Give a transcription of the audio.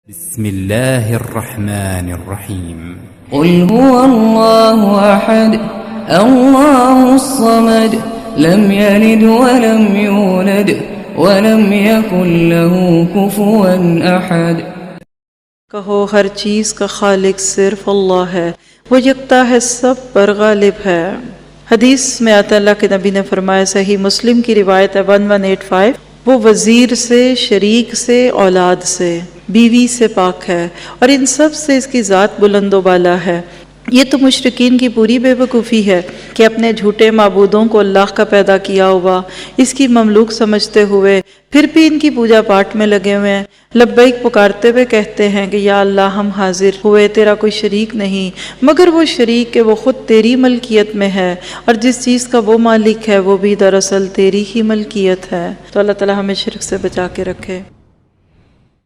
بسم الله الرحمن الرحيم قل هو الله أحد الله الصمد لم يلد ولم يولد ولم يكن له كفوا أحد۔ کہو ہر چیز کا خالق صرف اللہ ہے، وہ یکتا ہے، سب پر غالب ہے۔ حدیث میں آتا اللہ کے نبی نے فرمایا، صحیح مسلم کی روایت ہے 1185، وہ وزیر سے، شریک سے، اولاد سے، بیوی سے پاک ہے، اور ان سب سے اس کی ذات بلند و بالا ہے۔ یہ تو مشرکین کی پوری بے وقوفی ہے کہ اپنے جھوٹے معبودوں کو اللہ کا پیدا کیا ہوا، اس کی مملوک سمجھتے ہوئے پھر بھی ان کی پوجا پاٹ میں لگے ہوئے ہیں، لبیک پکارتے ہوئے کہتے ہیں کہ یا اللہ ہم حاضر ہوئے، تیرا کوئی شریک نہیں، مگر وہ شریک ہے وہ خود تیری ملکیت میں ہے، اور جس چیز کا وہ مالک ہے وہ بھی دراصل تیری ہی ملکیت ہے۔ تو اللہ تعالی ہمیں شرک سے بچا کے رکھے۔